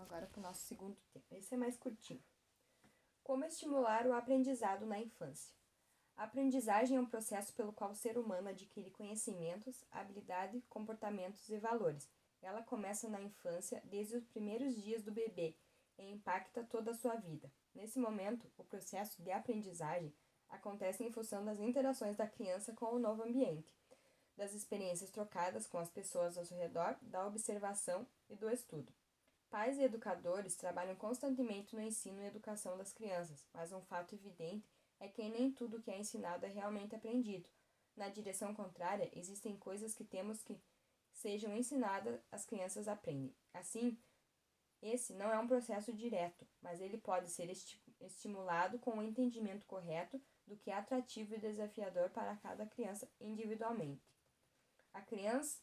agora para o nosso segundo tema. Esse é mais curtinho. Como estimular o aprendizado na infância? A aprendizagem é um processo pelo qual o ser humano adquire conhecimentos, habilidade, comportamentos e valores. Ela começa na infância, desde os primeiros dias do bebê, e impacta toda a sua vida. Nesse momento, o processo de aprendizagem acontece em função das interações da criança com o novo ambiente, das experiências trocadas com as pessoas ao seu redor, da observação e do estudo. Pais e educadores trabalham constantemente no ensino e educação das crianças, mas um fato evidente é que nem tudo que é ensinado é realmente aprendido. Na direção contrária, existem coisas que temos que sejam ensinadas, as crianças aprendem. Assim, esse não é um processo direto, mas ele pode ser estimulado com o entendimento correto do que é atrativo e desafiador para cada criança individualmente.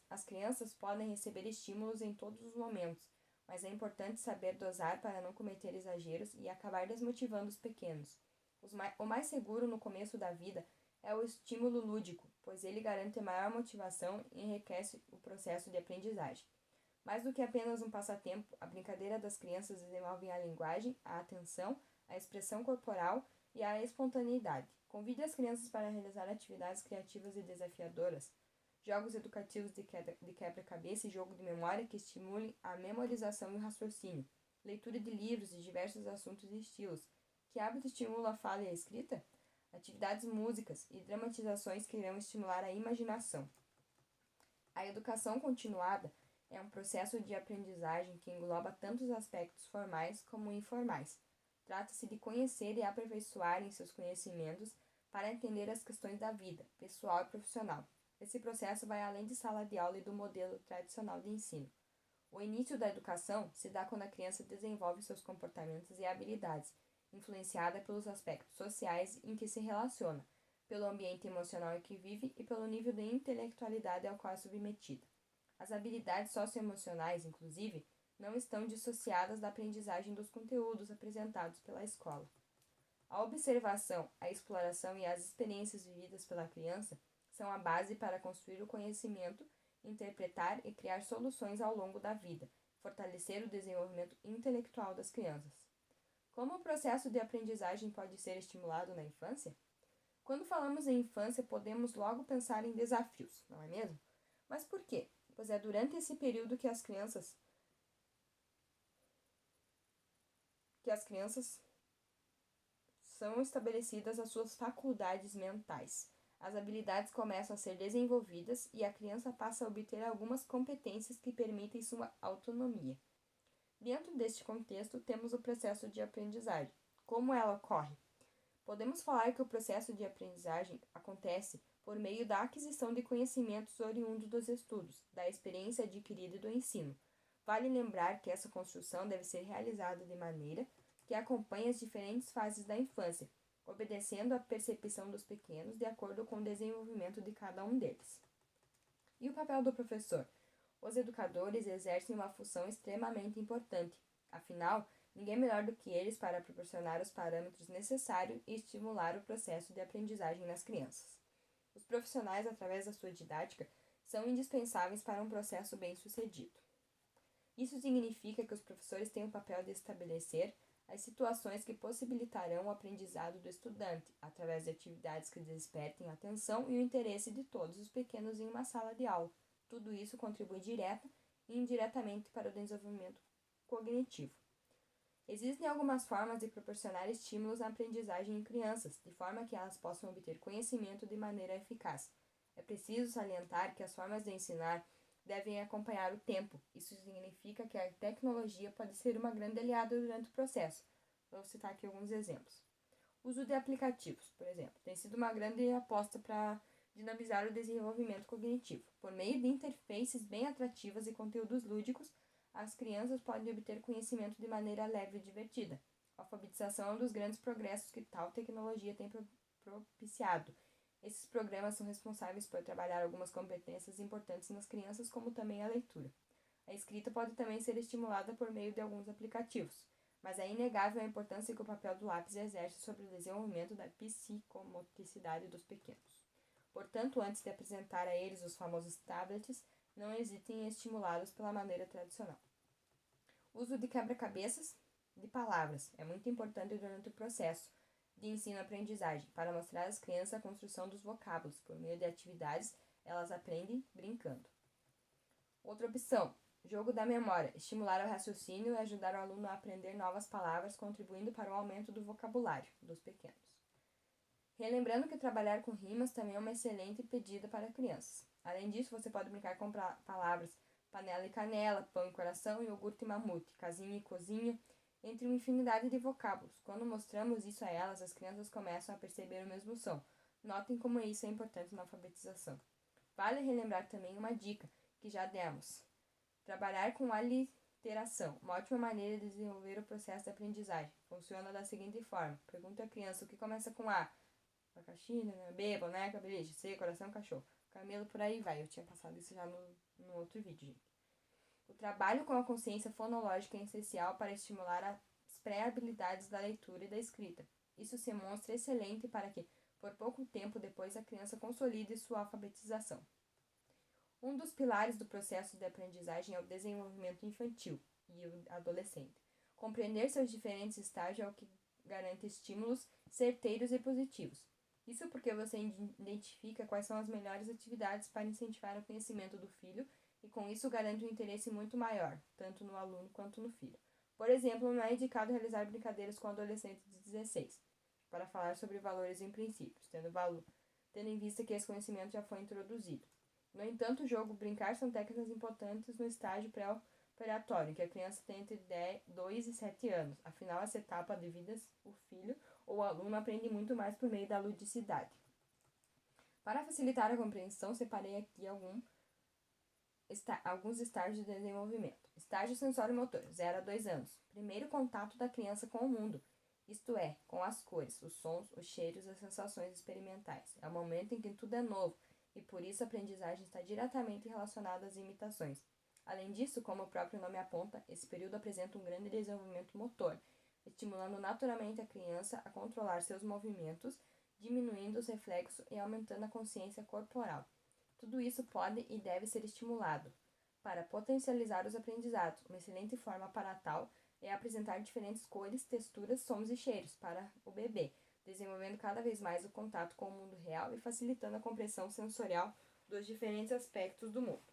As crianças podem receber estímulos em todos os momentos, mas é importante saber dosar para não cometer exageros e acabar desmotivando os pequenos. O mais seguro no começo da vida é o estímulo lúdico, pois ele garante maior motivação e enriquece o processo de aprendizagem. Mais do que apenas um passatempo, a brincadeira das crianças desenvolve a linguagem, a atenção, a expressão corporal e a espontaneidade. Convide as crianças para realizar atividades criativas e desafiadoras, jogos educativos de quebra-cabeça e jogo de memória que estimulem a memorização e o raciocínio, leitura de livros de diversos assuntos e estilos. Que hábito estimula a fala e a escrita? Atividades músicas e dramatizações que irão estimular a imaginação. A educação continuada é um processo de aprendizagem que engloba tanto os aspectos formais como informais. Trata-se de conhecer e aperfeiçoar em seus conhecimentos para entender as questões da vida, pessoal e profissional. Esse processo vai além de sala de aula e do modelo tradicional de ensino. O início da educação se dá quando a criança desenvolve seus comportamentos e habilidades, influenciada pelos aspectos sociais em que se relaciona, pelo ambiente emocional em que vive e pelo nível de intelectualidade ao qual é submetida. As habilidades socioemocionais, inclusive, não estão dissociadas da aprendizagem dos conteúdos apresentados pela escola. A observação, a exploração e as experiências vividas pela criança são a base para construir o conhecimento, interpretar e criar soluções ao longo da vida, fortalecer o desenvolvimento intelectual das crianças. Como o processo de aprendizagem pode ser estimulado na infância? Quando falamos em infância, podemos logo pensar em desafios, não é mesmo? Mas por quê? Pois é durante esse período que as crianças são estabelecidas as suas faculdades mentais. As habilidades começam a ser desenvolvidas e a criança passa a obter algumas competências que permitem sua autonomia. Dentro deste contexto, temos o processo de aprendizagem. Como ela ocorre? Podemos falar que o processo de aprendizagem acontece por meio da aquisição de conhecimentos oriundos dos estudos, da experiência adquirida e do ensino. Vale lembrar que essa construção deve ser realizada de maneira que acompanhe as diferentes fases da infância, obedecendo à percepção dos pequenos de acordo com o desenvolvimento de cada um deles. E o papel do professor? Os educadores exercem uma função extremamente importante. Afinal, ninguém melhor do que eles para proporcionar os parâmetros necessários e estimular o processo de aprendizagem nas crianças. Os profissionais, através da sua didática, são indispensáveis para um processo bem-sucedido. Isso significa que os professores têm o papel de estabelecer as situações que possibilitarão o aprendizado do estudante, através de atividades que despertem a atenção e o interesse de todos os pequenos em uma sala de aula. Tudo isso contribui direta e indiretamente para o desenvolvimento cognitivo. Existem algumas formas de proporcionar estímulos na aprendizagem em crianças, de forma que elas possam obter conhecimento de maneira eficaz. É preciso salientar que as formas de ensinar devem acompanhar o tempo. Isso significa que a tecnologia pode ser uma grande aliada durante o processo. Vou citar aqui alguns exemplos. O uso de aplicativos, por exemplo, tem sido uma grande aposta para dinamizar o desenvolvimento cognitivo. Por meio de interfaces bem atrativas e conteúdos lúdicos, as crianças podem obter conhecimento de maneira leve e divertida. A alfabetização é um dos grandes progressos que tal tecnologia tem propiciado. Esses programas são responsáveis por trabalhar algumas competências importantes nas crianças, como também a leitura. A escrita pode também ser estimulada por meio de alguns aplicativos, mas é inegável a importância que o papel do lápis exerce sobre o desenvolvimento da psicomotricidade dos pequenos. Portanto, antes de apresentar a eles os famosos tablets, não hesitem em estimulá-los pela maneira tradicional. Uso de quebra-cabeças de palavras é muito importante durante o processo de ensino-aprendizagem para mostrar às crianças a construção dos vocábulos. Por meio de atividades, elas aprendem brincando. Outra opção, jogo da memória, estimular o raciocínio e ajudar o aluno a aprender novas palavras, contribuindo para o aumento do vocabulário dos pequenos. Relembrando que trabalhar com rimas também é uma excelente pedida para crianças. Além disso, você pode brincar com palavras panela e canela, pão e coração, iogurte e mamute, casinha e cozinha, entre uma infinidade de vocábulos. Quando mostramos isso a elas, as crianças começam a perceber o mesmo som. Notem como isso é importante na alfabetização. Vale relembrar também uma dica que já demos. Trabalhar com aliteração, uma ótima maneira de desenvolver o processo de aprendizagem. Funciona da seguinte forma. Pergunta à criança o que começa com A. Abacaxi, né? B, boneca, beliche. C, coração, cachorro. Camelo, por aí vai. Eu tinha passado isso já no outro vídeo, gente. O trabalho com a consciência fonológica é essencial para estimular as pré-habilidades da leitura e da escrita. Isso se mostra excelente para que, por pouco tempo depois, a criança consolide sua alfabetização. Um dos pilares do processo de aprendizagem é o desenvolvimento infantil e o adolescente. Compreender seus diferentes estágios é o que garante estímulos certeiros e positivos. Isso porque você identifica quais são as melhores atividades para incentivar o conhecimento do filho e com isso garante um interesse muito maior, tanto no aluno quanto no filho. Por exemplo, não é indicado realizar brincadeiras com adolescentes de 16, para falar sobre valores e princípios, tendo em vista que esse conhecimento já foi introduzido. No entanto, o jogo brincar são técnicas importantes no estágio pré-operatório, que a criança tem entre 2 e 7 anos. Afinal, essa etapa de vida, o filho ou o aluno aprende muito mais por meio da ludicidade. Para facilitar a compreensão, separei aqui alguns estágios de desenvolvimento. Estágio sensório-motor, 0 a 2 anos. Primeiro contato da criança com o mundo, isto é, com as cores, os sons, os cheiros e as sensações experimentais. É o momento em que tudo é novo e por isso a aprendizagem está diretamente relacionada às imitações. Além disso, como o próprio nome aponta, esse período apresenta um grande desenvolvimento motor, estimulando naturalmente a criança a controlar seus movimentos, diminuindo os reflexos e aumentando a consciência corporal. Tudo isso pode e deve ser estimulado. Para potencializar os aprendizados, uma excelente forma para tal é apresentar diferentes cores, texturas, sons e cheiros para o bebê, desenvolvendo cada vez mais o contato com o mundo real e facilitando a compreensão sensorial dos diferentes aspectos do mundo.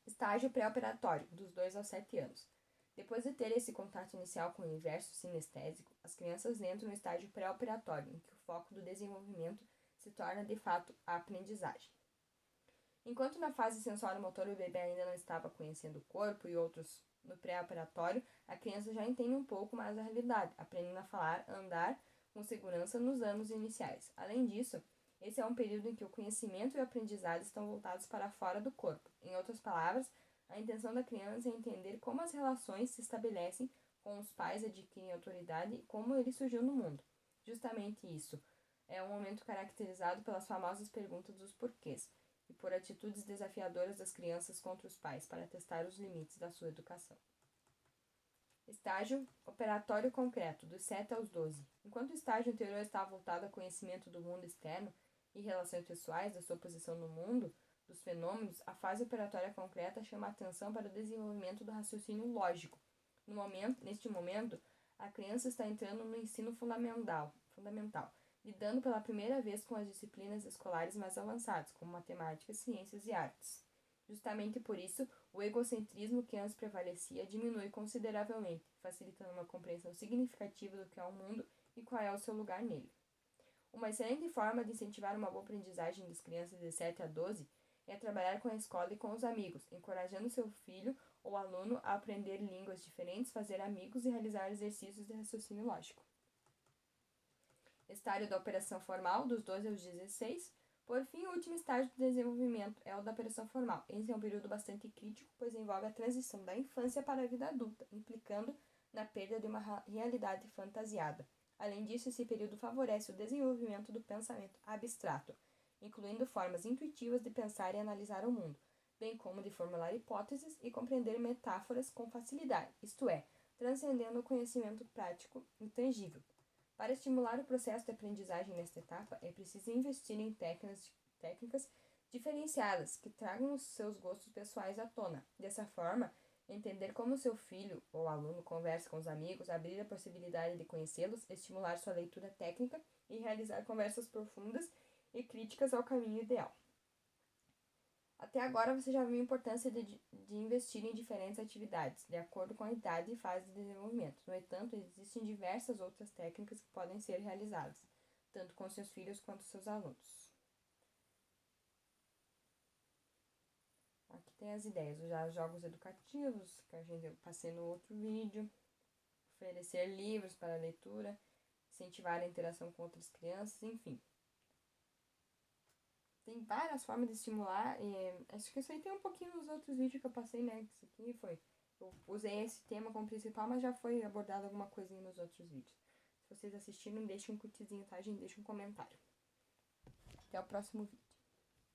Estágio pré-operatório, dos 2 aos 7 anos. Depois de ter esse contato inicial com o universo sinestésico, as crianças entram no estágio pré-operatório, em que o foco do desenvolvimento se torna de fato a aprendizagem. Enquanto na fase sensório-motor o bebê ainda não estava conhecendo o corpo e outros no pré-operatório, a criança já entende um pouco mais a realidade, aprendendo a falar, andar com segurança nos anos iniciais. Além disso, esse é um período em que o conhecimento e o aprendizado estão voltados para fora do corpo. Em outras palavras, a intenção da criança é entender como as relações se estabelecem com os pais, adquirem autoridade e como ele surgiu no mundo. Justamente isso é um momento caracterizado pelas famosas perguntas dos porquês e por atitudes desafiadoras das crianças contra os pais para testar os limites da sua educação. Estágio operatório concreto, dos 7 aos 12. Enquanto o estágio anterior estava voltado ao conhecimento do mundo externo e relações pessoais, da sua posição no mundo, dos fenômenos, a fase operatória concreta chama a atenção para o desenvolvimento do raciocínio lógico. Neste momento, a criança está entrando no ensino fundamental, lidando pela primeira vez com as disciplinas escolares mais avançadas, como matemática, ciências e artes. Justamente por isso, o egocentrismo que antes prevalecia diminui consideravelmente, facilitando uma compreensão significativa do que é o mundo e qual é o seu lugar nele. Uma excelente forma de incentivar uma boa aprendizagem das crianças de 7 a 12 é trabalhar com a escola e com os amigos, encorajando seu filho ou aluno a aprender línguas diferentes, fazer amigos e realizar exercícios de raciocínio lógico. Estágio da operação formal, dos 12 aos 16. Por fim, o último estágio de desenvolvimento é o da operação formal. Esse é um período bastante crítico, pois envolve a transição da infância para a vida adulta, implicando na perda de uma realidade fantasiada. Além disso, esse período favorece o desenvolvimento do pensamento abstrato, incluindo formas intuitivas de pensar e analisar o mundo, bem como de formular hipóteses e compreender metáforas com facilidade, isto é, transcendendo o conhecimento prático e tangível. Para estimular o processo de aprendizagem nesta etapa, é preciso investir em técnicas diferenciadas que tragam os seus gostos pessoais à tona. Dessa forma, Entender como seu filho ou aluno conversa com os amigos, abrir a possibilidade de conhecê-los, estimular sua leitura técnica e realizar conversas profundas e críticas ao caminho ideal. Até agora você já viu a importância de investir em diferentes atividades, de acordo com a idade e fase de desenvolvimento. No entanto, existem diversas outras técnicas que podem ser realizadas, tanto com seus filhos quanto seus alunos. Aqui tem as ideias, os jogos educativos, que eu passei no outro vídeo, oferecer livros para leitura, incentivar a interação com outras crianças, enfim. Tem várias formas de estimular, e acho que isso aí tem um pouquinho nos outros vídeos que eu passei, né? Isso aqui foi, eu usei esse tema como principal, mas já foi abordado alguma coisinha nos outros vídeos. Se vocês assistiram, deixem um curtizinho, tá, gente? Deixa um comentário. Até o próximo vídeo.